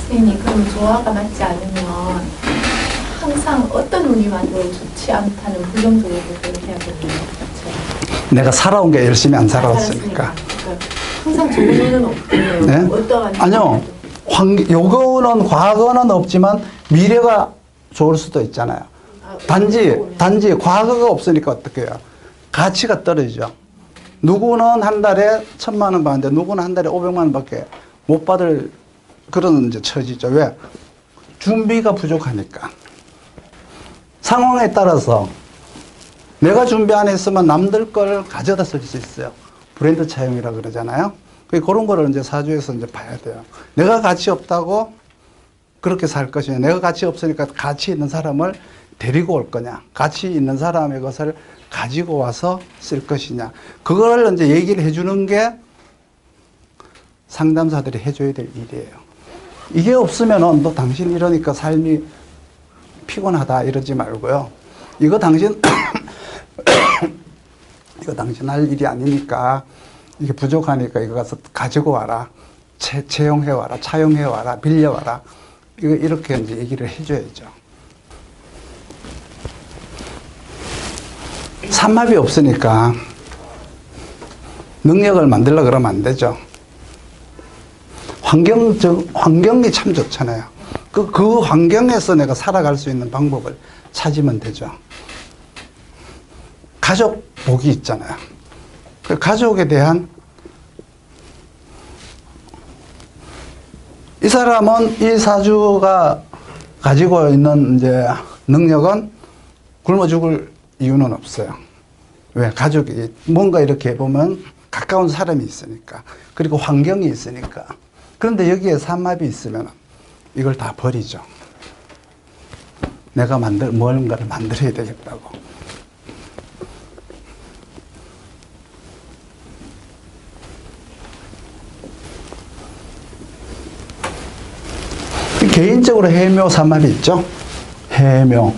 선생님, 그럼 조화가 맞지 않으면 항상 어떤 운이만도 좋지 않다는 부정적으로 해야 되는 거죠. 내가 살아온 게 열심히 안 살아왔으니까. 그러니까 항상 좋은 운은 없군요. 네? 어떠한 아니요. 요거는 과거는 없지만 미래가 좋을 수도 있잖아요. 단지 과거가 없으니까 어떻게 해요? 가치가 떨어지죠. 누구는 한 달에 1,000만 원 받는데 누구는 한 달에 500만 원밖에 못 받을 그런 이제 처지죠. 왜? 준비가 부족하니까. 상황에 따라서 내가 준비 안 했으면 남들 걸 가져다 쓸 수 있어요. 브랜드 차용이라 그러잖아요. 그런 거를 이제 사주에서 이제 봐야 돼요. 내가 가치 없다고 그렇게 살 것이냐. 내가 가치 없으니까 가치 있는 사람을 데리고 올 거냐. 가치 있는 사람의 것을 가지고 와서 쓸 것이냐. 그걸 이제 얘기를 해주는 게 상담사들이 해줘야 될 일이에요. 이게 없으면은 너 당신 이러니까 삶이 피곤하다 이러지 말고요. 이거 당신 이거 당신 할 일이 아니니까 이게 부족하니까 이거 가서 가지고 와라. 채용해 와라. 차용해 와라. 빌려 와라. 이거 이렇게 이제 얘기를 해줘야죠. 삼합이 없으니까 능력을 만들려고 그러면 안 되죠. 환경이 참 좋잖아요. 그 환경에서 내가 살아갈 수 있는 방법을 찾으면 되죠. 가족 복이 있잖아요. 그 가족에 대한 이 사람은 이 사주가 가지고 있는 이제 능력은 굶어 죽을 이유는 없어요. 왜? 가족이 뭔가 이렇게 보면 가까운 사람이 있으니까. 그리고 환경이 있으니까. 그런데 여기에 삼합이 있으면 이걸 다 버리죠. 내가 뭔가를 만들어야 되겠다고. 개인적으로 해묘 삼합이 있죠. 해묘.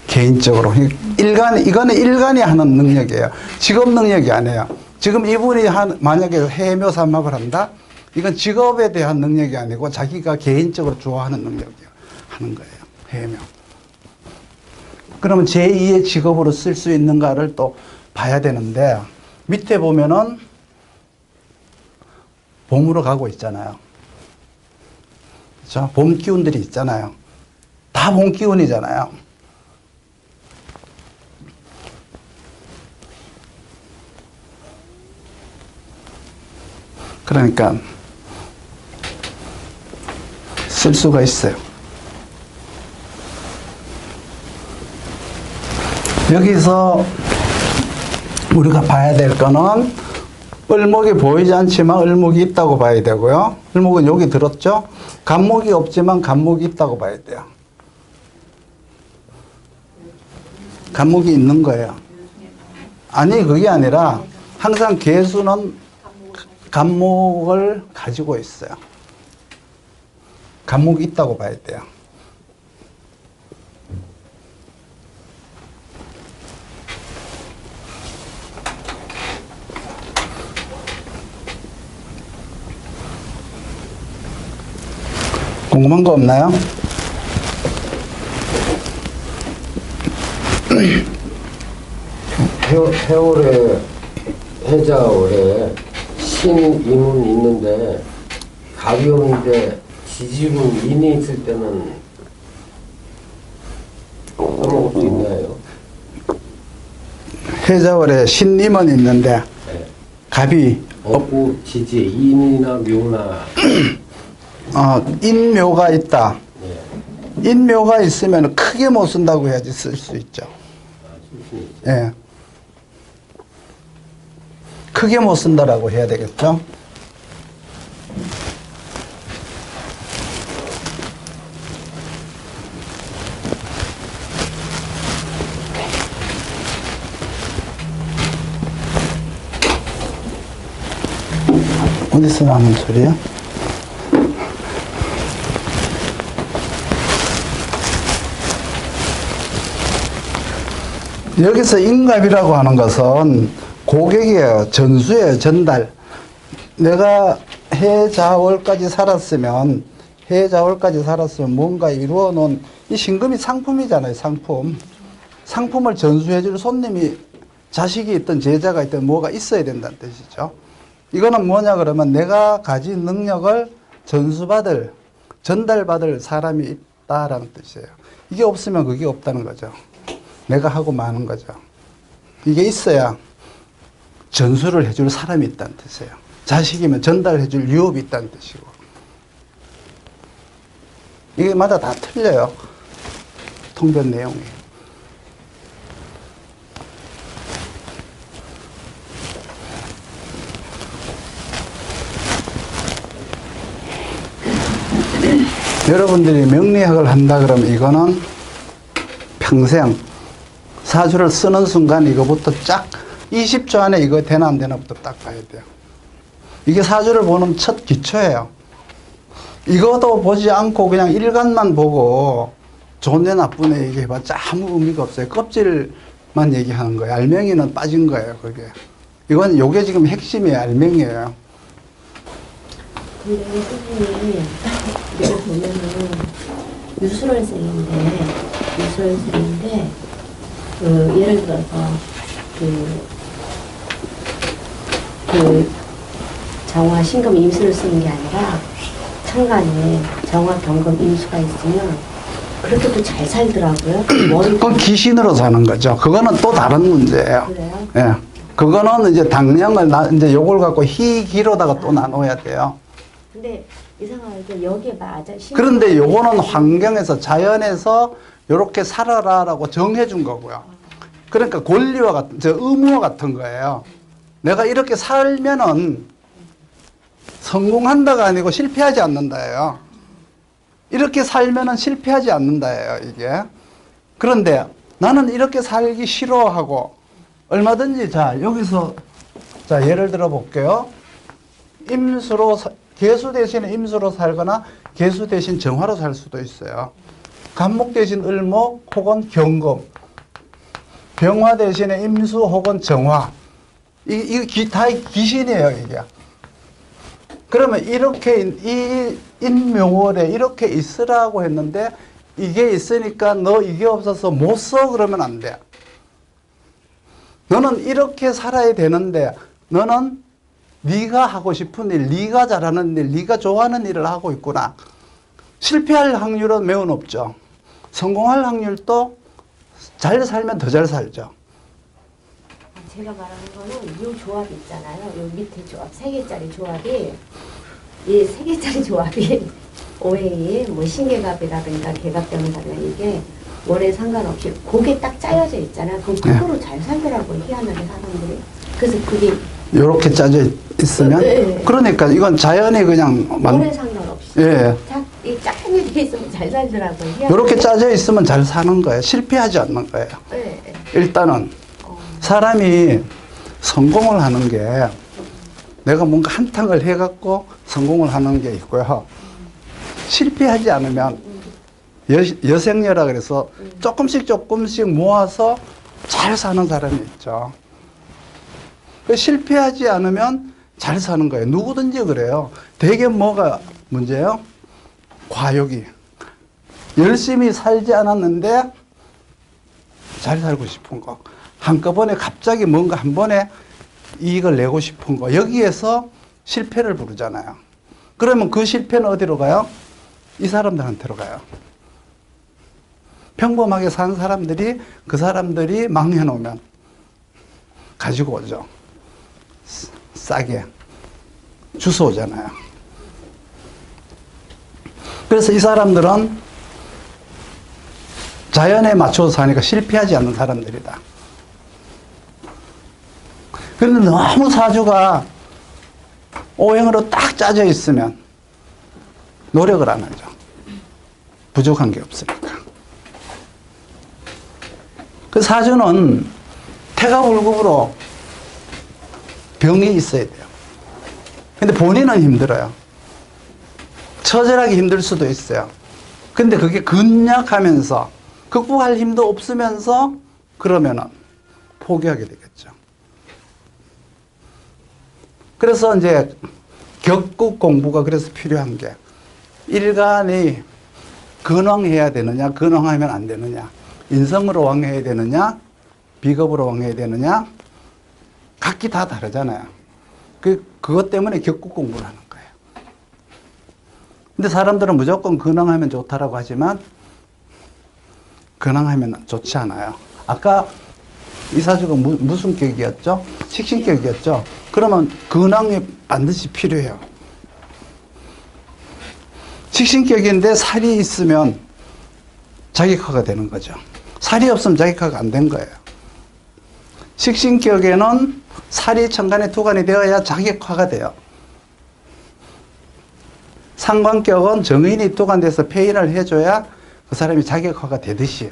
개인적으로. 이거는 일간이 하는 능력이에요. 직업 능력이 아니에요. 지금 이분이 만약에 해묘 삼합을 한다? 이건 직업에 대한 능력이 아니고 자기가 개인적으로 좋아하는 능력이에요. 하는 거예요. 해묘. 그러면 제2의 직업으로 쓸 수 있는가를 또 봐야 되는데 밑에 보면은 봄으로 가고 있잖아요. 그렇죠? 봄 기운들이 있잖아요. 다 봄 기운이잖아요. 그러니까 쓸 수가 있어요. 여기서 우리가 봐야 될 거는 을목이 보이지 않지만 을목이 있다고 봐야 되고요. 을목은 여기 들었죠? 간목이 없지만 간목이 있다고 봐야 돼요. 간목이 있는 거예요. 아니, 그게 아니라 항상 개수는 간목을 가지고 있어요. 간목이 있다고 봐야 돼요. 궁금한 거 없나요? 해월에 해자월에 신임은 있는데 갑이 없는데 지지군 인이 있을 때는 써먹을 수 있나요? 해자월에 신임은 있는데 네. 갑이 없고 지지 인이나 묘나 인묘가 있다. 네. 인묘가 있으면 크게 못 쓴다고 해야지 쓸 수 있죠. 예. 크게 못 쓴다라고 해야 되겠죠. 어디서 나는 소리야? 여기서 인갑이라고 하는 것은 고객이에요. 전수예요. 전달. 내가 해자월까지 살았으면 해자월까지 살았으면 뭔가 이루어 놓은 이 신금이 상품이잖아요. 상품. 상품을 전수해 줄 손님이 자식이 있든 제자가 있든 뭐가 있어야 된다는 뜻이죠. 이거는 뭐냐 그러면 내가 가진 능력을 전수받을, 전달받을 사람이 있다라는 뜻이에요. 이게 없으면 그게 없다는 거죠. 내가 하고 마는 거죠. 이게 있어야 전수를 해줄 사람이 있다는 뜻이에요. 자식이면 전달해 줄 유업이 있다는 뜻이고. 이게 마다 다 틀려요. 통변 내용이. 여러분들이 명리학을 한다 그러면 이거는 평생 사주를 쓰는 순간 이거부터 쫙 20초 안에 이거 되나 안 되나부터 딱 봐야 돼요. 이게 사주를 보는 첫 기초예요. 이것도 보지 않고 그냥 일간만 보고 좋네 나쁘네 얘기해봤자 아무 의미가 없어요. 껍질만 얘기하는 거예요. 알맹이는 빠진 거예요. 그게. 이건 요게 지금 핵심이에요. 알맹이에요. 근데 선생님이 이거 보면은 유술월생인데 예를 들어서 그 정화 신금 임수를 쓰는 게 아니라 천간에 정화 경금 임수가 있으면 그렇게 또 잘 살더라고요. 그건 기신으로 사는 거죠. 그거는 또 다른 문제예요. 그래요? 예. 그거는 이제 당량을 이제 요걸 갖고 희기로다가 또 나눠야 돼요. 근데 이상하게 여기에 맞아. 그런데 요거는 환경에서 자연에서 요렇게 살아라라고 정해준 거고요. 그러니까 권리와 같은, 의무와 같은 거예요. 내가 이렇게 살면은 성공한다가 아니고 실패하지 않는다예요. 이렇게 살면은 실패하지 않는다예요, 이게. 그런데 나는 이렇게 살기 싫어하고 얼마든지 여기서 예를 들어 볼게요. 개수 대신에 임수로 살거나 개수 대신 정화로 살 수도 있어요. 간목 대신 을목 혹은 경금. 병화 대신에 임수 혹은 정화. 이게 다 기신이에요, 이게. 그러면 이렇게, 이 인묘월에 이렇게 있으라고 했는데, 이게 있으니까 너 이게 없어서 못 써? 그러면 안 돼. 너는 이렇게 살아야 되는데, 너는 네가 하고 싶은 일, 네가 잘하는 일, 네가 좋아하는 일을 하고 있구나. 실패할 확률은 매우 높죠. 성공할 확률도 잘 살면 더 잘 살죠. 제가 말하는 거는 이 조합 있잖아요. 이 밑에 조합, 3개짜리 조합이, 이 3개짜리 조합이 오행이 뭐 신계갑이라든가 계갑병이라든가 이게 월에 상관없이 그게 딱 짜여져 있잖아요. 그럼 그거로 잘 살더라고요. 희한하게 사람들이. 그래서 그게 이렇게 짜져 있으면? 네. 그러니까 이건 자연이 그냥 월에 상관없이. 예. 이 짜여져 있으면 잘 살더라고요. 이렇게 짜져 있으면 잘 사는 거예요. 실패하지 않는 거예요. 네. 일단은 사람이 성공을 하는 게 내가 뭔가 한탕을 해갖고 성공을 하는 게 있고요. 실패하지 않으면 여생여라 그래서 조금씩 모아서 잘 사는 사람이 있죠. 실패하지 않으면 잘 사는 거예요. 누구든지 그래요. 대개 뭐가 문제예요? 과욕이. 열심히 살지 않았는데 잘 살고 싶은 거. 한꺼번에 갑자기 뭔가 한 번에 이익을 내고 싶은 거. 여기에서 실패를 부르잖아요. 그러면 그 실패는 어디로 가요? 이 사람들한테로 가요. 평범하게 산 사람들이 그 사람들이 망해놓으면 가지고 오죠. 싸게 주워 오잖아요. 그래서 이 사람들은 자연에 맞춰서 사니까 실패하지 않는 사람들이다. 그런데 너무 사주가 오행으로 딱 짜져 있으면 노력을 안 하죠. 부족한 게 없으니까. 그 사주는 태가불급으로 병이 있어야 돼요. 근데 본인은 힘들어요. 처절하게 힘들 수도 있어요. 근데 그게 근약하면서 극복할 힘도 없으면서 그러면은 포기하게 되겠죠. 그래서 이제 격국 공부가 그래서 필요한 게 일간이 근황해야 되느냐, 근황하면 안 되느냐, 인성으로 왕해야 되느냐, 비겁으로 왕해야 되느냐, 각기 다 다르잖아요. 그것 때문에 격국 공부를 하는 거예요. 근데 사람들은 무조건 근황하면 좋다라고 하지만 근황하면 좋지 않아요. 아까 이사주가 무슨 격이었죠? 식신격이었죠? 그러면 근황이 반드시 필요해요. 식신격인데 살이 있으면 자격화가 되는 거죠. 살이 없으면 자격화가 안 된 거예요. 식신격에는 살이 천간에 투간이 되어야 자격화가 돼요. 상관격은 정인이 투간돼서 폐인을 해줘야 그 사람이 자격화가 되듯이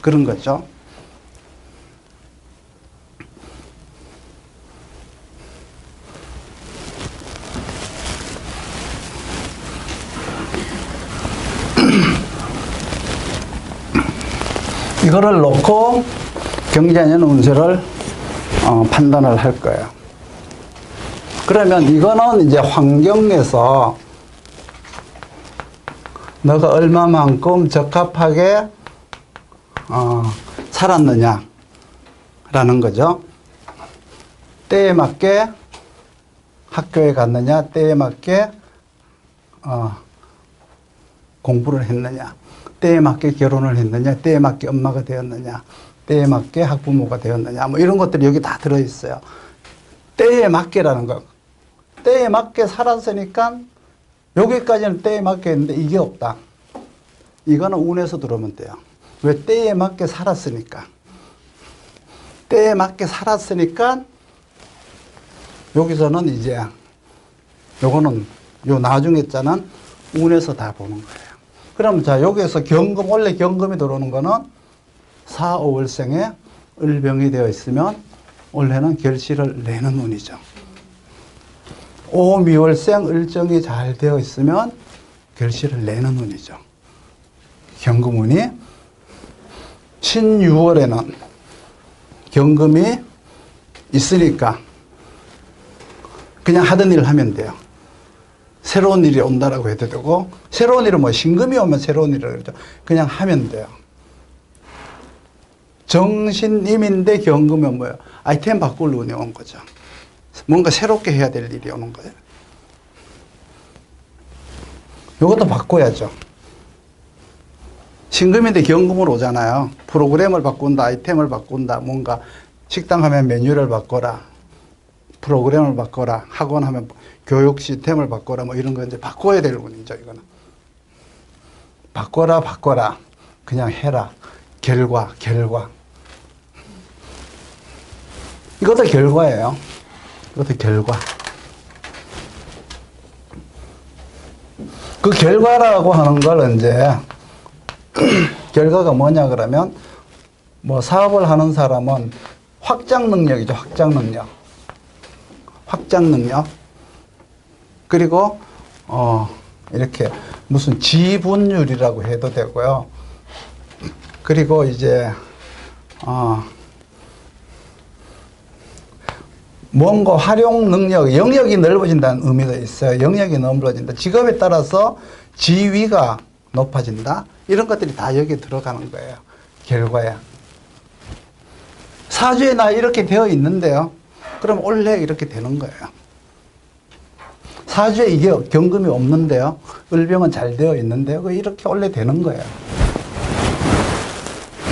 그런 거죠. 이거를 놓고 경자년 운세를 판단을 할 거예요. 그러면 이거는 이제 환경에서 너가 얼마만큼 적합하게 살았느냐라는 거죠. 때에 맞게 학교에 갔느냐, 때에 맞게 공부를 했느냐, 때에 맞게 결혼을 했느냐, 때에 맞게 엄마가 되었느냐, 때에 맞게 학부모가 되었느냐, 뭐 이런 것들이 여기 다 들어있어요. 때에 맞게라는 거. 때에 맞게 살았으니까 여기까지는 때에 맞게 했는데 이게 없다. 이거는 운에서 들어오면 돼요. 왜? 때에 맞게 살았으니까. 때에 맞게 살았으니까 여기서는 이제 요거는 요 나중에 자는 운에서 다 보는 거예요. 그럼 자, 여기에서 경금, 원래 경금이 들어오는 거는 4, 5월생에 을병이 되어 있으면 원래는 결실을 내는 운이죠. 5, 미월생 을정이 잘 되어 있으면 결실을 내는 운이죠. 경금운이 신유월에는 경금이 있으니까 그냥 하던 일을 하면 돼요. 새로운 일이 온다라고 해도 되고, 새로운 일은 뭐 신금이 오면 새로운 일이라고 그러죠. 그냥 하면 돼요. 정신임인데 경금은 뭐예요? 아이템 바꿀 운이 온 거죠. 뭔가 새롭게 해야 될 일이 오는 거예요. 이것도 바꿔야죠. 신금인데 경금으로 오잖아요. 프로그램을 바꾼다, 아이템을 바꾼다, 뭔가 식당 하면 메뉴를 바꿔라, 프로그램을 바꿔라, 학원 하면 교육 시스템을 바꿔라, 뭐 이런 거 이제 바꿔야 될 운이죠, 이거는. 바꿔라. 그냥 해라. 결과. 이것도 결과예요. 이것도 결과. 그 결과라고 하는 걸 이제 결과가 뭐냐 그러면 뭐 사업을 하는 사람은 확장 능력이죠. 확장 능력. 그리고 이렇게 무슨 지분율이라고 해도 되고요. 그리고 이제 뭔가 활용 능력, 영역이 넓어진다는 의미가 있어요. 영역이 넓어진다. 직업에 따라서 지위가 높아진다. 이런 것들이 다 여기에 들어가는 거예요. 결과야. 사주에 나 이렇게 되어 있는데요. 그럼 원래 이렇게 되는 거예요. 사주에 이게 경금이 없는데요. 을병은 잘 되어 있는데요. 이렇게 원래 되는 거예요.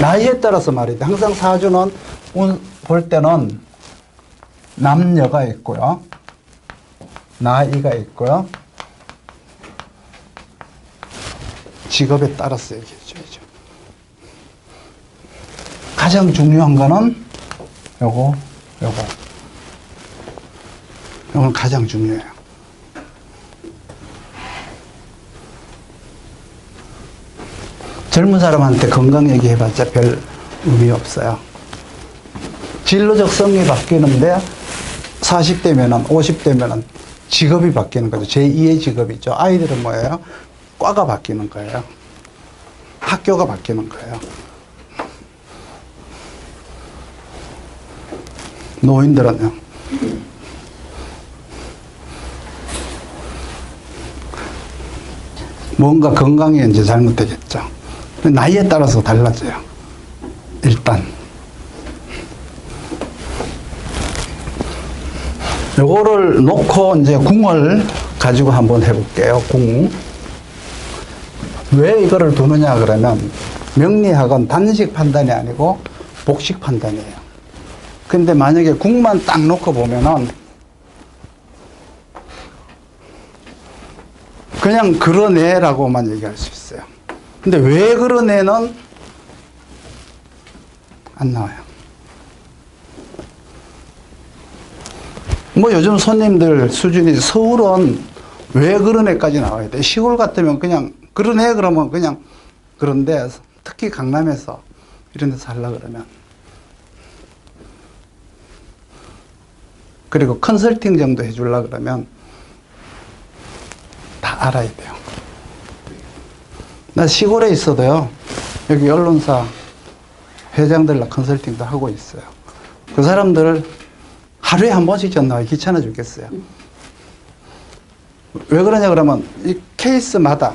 나이에 따라서 말이죠. 항상 사주는 볼 때는 남녀가 있고요. 나이가 있고요. 직업에 따라서 얘기해줘야죠. 가장 중요한 거는 요거. 요건 가장 중요해요. 젊은 사람한테 건강 얘기해봤자 별 의미 없어요. 진로적 성이 바뀌는데 40대면은 50대면은 직업이 바뀌는 거죠. 제2의 직업이죠. 아이들은 뭐예요? 과가 바뀌는 거예요. 학교가 바뀌는 거예요. 노인들은요. 뭔가 건강에 이제 잘못되겠죠. 나이에 따라서 달라져요. 일단. 요거를 놓고 이제 궁을 가지고 한번 해볼게요. 궁. 왜 이거를 두느냐 그러면 명리학은 단식 판단이 아니고 복식 판단이에요. 근데 만약에 궁만 딱 놓고 보면은 그냥 그러네라고만 얘기할 수 있어요. 근데 왜 그러네는 안 나와요. 뭐 요즘 손님들 수준이 서울은 왜 그러네까지 나와야 돼. 시골 같으면 그냥 그러네 그러면 그냥 그런데 특히 강남에서 이런 데서 하려고 그러면 그리고 컨설팅 정도 해주려고 그러면 다 알아야 돼요. 나 시골에 있어도요, 여기 언론사 회장들랑 컨설팅도 하고 있어요. 그 사람들 하루에 한 번씩 전화하기 귀찮아 죽겠어요. 왜 그러냐 그러면 이 케이스마다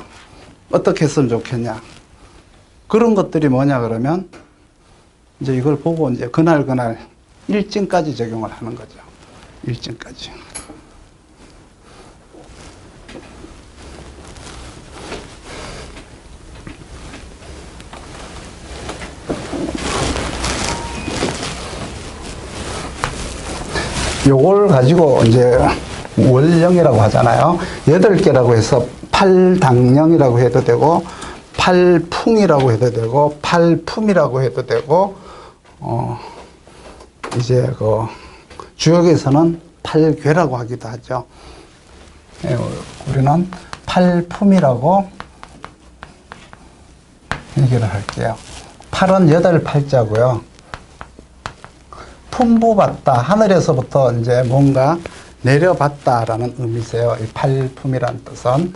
어떻게 했으면 좋겠냐. 그런 것들이 뭐냐 그러면 이제 이걸 보고 이제 그날 일진까지 적용을 하는 거죠. 일진까지. 요걸 가지고 이제 월령이라고 하잖아요. 8개라고 해서 팔당령이라고 해도 되고, 팔풍이라고 해도 되고, 팔품이라고 해도 되고, 이제 그 주역에서는 팔괴라고 하기도 하죠. 예, 우리는 팔품이라고 얘기를 할게요. 팔은 8팔자고요. 품부받다, 하늘에서부터 이제 뭔가 내려받다라는 의미세요. 이 팔품이라는 뜻은.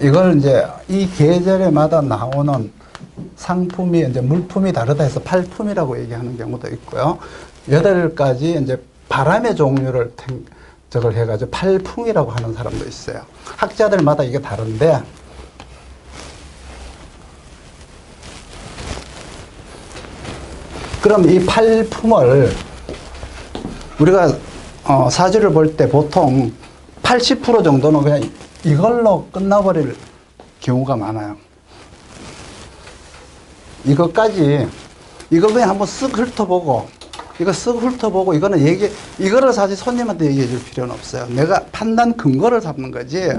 이걸 이제 이 계절에마다 나오는 상품이 이제 물품이 다르다 해서 팔품이라고 얘기하는 경우도 있고요. 8가지 이제 바람의 종류를 저걸 해가지고 팔풍이라고 하는 사람도 있어요. 학자들마다 이게 다른데, 그럼 이 팔품을 우리가 사주를 볼 때 보통 80% 정도는 그냥 이걸로 끝나버릴 경우가 많아요. 이거 그냥 한번 쓱 훑어보고, 이거는 이거를 사실 손님한테 얘기해 줄 필요는 없어요. 내가 판단 근거를 잡는 거지.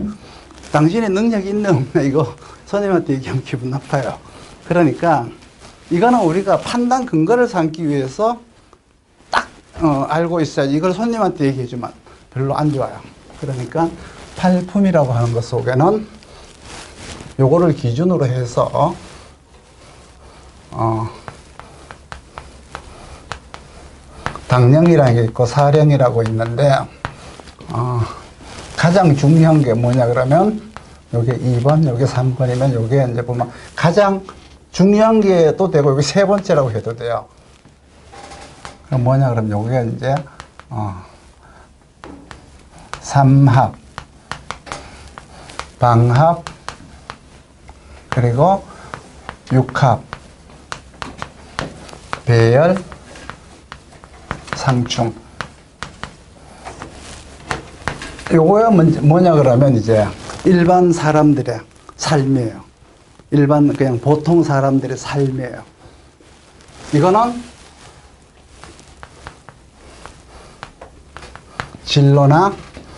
당신의 능력이 있네, 없네, 이거 손님한테 얘기하면 기분 나빠요. 그러니까, 이거는 우리가 판단 근거를 삼기 위해서 딱, 알고 있어야지. 이걸 손님한테 얘기해 주면 별로 안 좋아요. 그러니까, 팔품이라고 하는 것 속에는 요거를 기준으로 해서, 당령이라는 게 있고 사령이라고 있는데, 가장 중요한 게 뭐냐 그러면 요게 2번, 요게 3번이면 요게 이제 보면 가장 중요한 게 또 되고, 요게 3번째라고 해도 돼요. 그럼 뭐냐 그러면 요게 이제 삼합, 방합, 그리고 육합, 배열, 상충. 요거야 뭐냐 그러면 이제 일반 사람들의 삶이에요. 일반 그냥 보통 사람들의 삶이에요. 이거는 진로나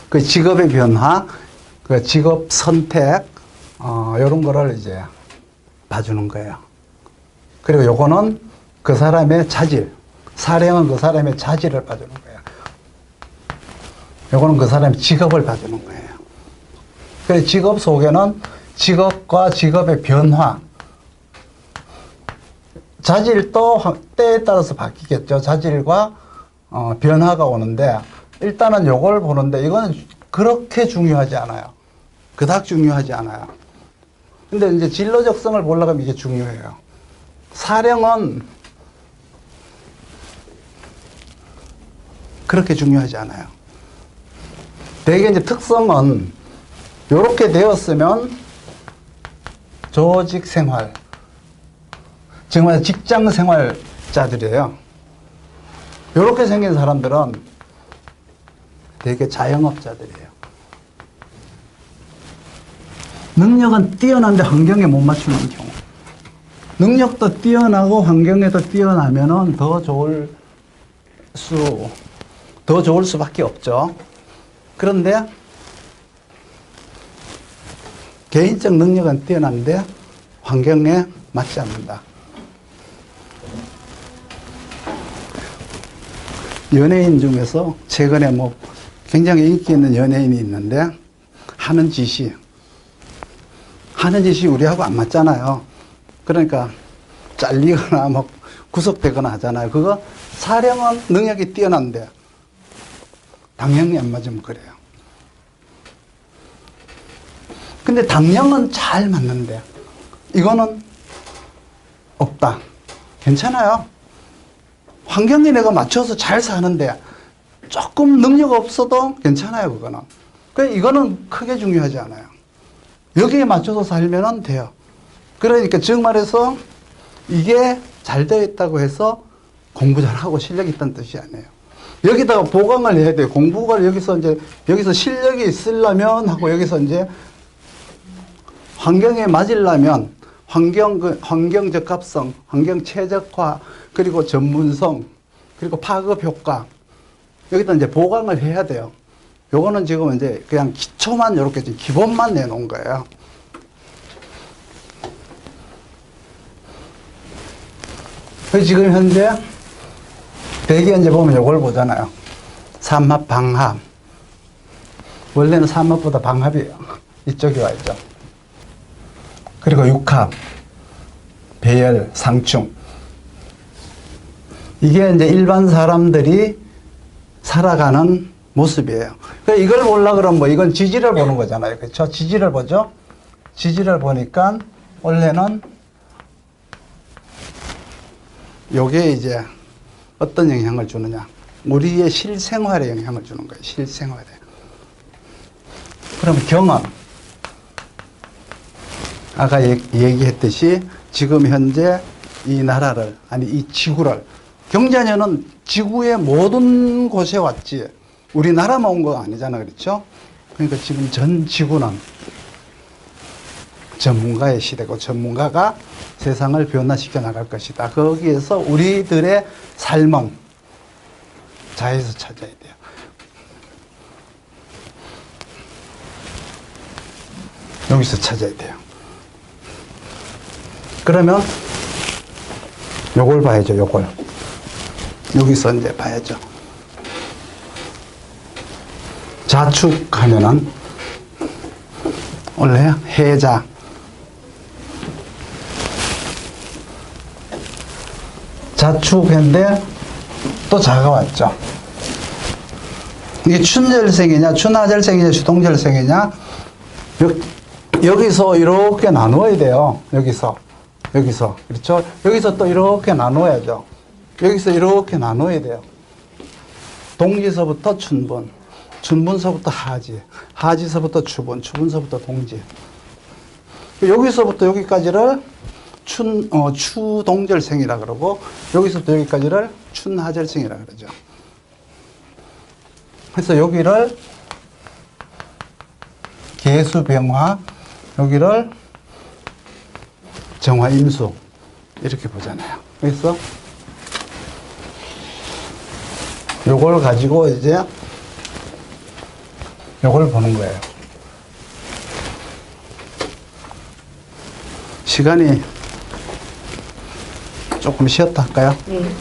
그 직업의 변화, 그 직업 선택, 요런 거를 이제 봐주는 거예요. 그리고 요거는 그 사람의 자질, 사령은 그 사람의 자질을 봐주는 거예요. 요거는 그 사람의 직업을 봐주는 거예요. 그래서 직업 속에는 직업과 직업의 변화, 자질도 때에 따라서 바뀌겠죠. 자질과 변화가 오는데, 일단은 요걸 보는데 이거는 그렇게 중요하지 않아요. 그닥 중요하지 않아요. 근데 이제 진로적성을 보려고 하면 이게 중요해요. 사령은 그렇게 중요하지 않아요. 대개 이제 특성은 요렇게 되었으면 조직 생활, 정말 직장 생활자들이에요. 이렇게 생긴 사람들은 되게 자영업자들이에요. 능력은 뛰어난데 환경에 못 맞추는 경우. 능력도 뛰어나고 환경에도 뛰어나면은 더 좋을 수밖에 없죠. 그런데 개인적 능력은 뛰어난데 환경에 맞지 않는다. 연예인 중에서 최근에 뭐 굉장히 인기 있는 연예인이 있는데 하는 짓이 우리하고 안 맞잖아요. 그러니까 잘리거나 뭐 구속되거나 하잖아요. 그거 사령은 능력이 뛰어난데 당형이 안 맞으면 그래요. 근데 당형은 잘 맞는데 이거는 없다. 괜찮아요. 환경에 내가 맞춰서 잘 사는데 조금 능력 없어도 괜찮아요. 그거는. 그러니까 이거는 크게 중요하지 않아요. 여기에 맞춰서 살면 돼요. 그러니까 즉 말해서 이게 잘 되어 있다고 해서 공부 잘하고 실력이 있다는 뜻이 아니에요. 여기다가 보강을 해야 돼요. 공부가 여기서 실력이 있으려면 하고 여기서 이제 환경에 맞으려면 환경 적합성, 환경 최적화, 그리고 전문성, 그리고 파급 효과. 여기다 이제 보강을 해야 돼요. 요거는 지금 이제 그냥 기초만 이렇게 기본만 내놓은 거예요. 그래서 지금 현재 대개 이제 보면 요걸 보잖아요. 삼합, 방합. 원래는 삼합보다 방합이에요. 이쪽이 와 있죠. 그리고 육합, 배열, 상충. 이게 이제 일반 사람들이 살아가는 모습이에요. 그러니까 이걸 보려고 그러면 뭐 이건 지지를 보는 거잖아요. 그렇죠? 지지를 보죠. 지지를 보니까 원래는 요게 이제 어떤 영향을 주느냐. 우리의 실생활에 영향을 주는 거예요. 실생활에. 그럼 경험. 아까 얘기했듯이 지금 현재 이 나라를, 아니 이 지구를, 경자녀는 지구의 모든 곳에 왔지 우리나라만 온 거 아니잖아. 그렇죠? 그러니까 지금 전 지구는 전문가의 시대고 전문가가 세상을 변화시켜 나갈 것이다. 거기에서 우리들의 삶은 자에서 찾아야 돼요. 여기서 찾아야 돼요. 그러면 요걸 봐야죠. 요걸. 여기서 이제 봐야죠. 자축하면은 원래 해자, 자축인데 또 자가 왔죠. 이게 춘절생이냐, 춘하절생이냐, 주동절생이냐, 여기서 이렇게 나누어야 돼요. 여기서. 그렇죠? 여기서 또 이렇게 나누어야죠. 여기서 이렇게 나누어야 돼요. 동지서부터 춘분, 춘분서부터 하지, 하지서부터 추분, 추분서부터 동지. 여기서부터 여기까지를 추동절생이라 그러고, 여기서부터 여기까지를 춘하절생이라 그러죠. 그래서 여기를 계수병화, 여기를 정화임수 이렇게 보잖아요. 그래서 요걸 가지고 이제 요걸 보는 거예요. 시간이 조금 쉬었다 할까요? 네.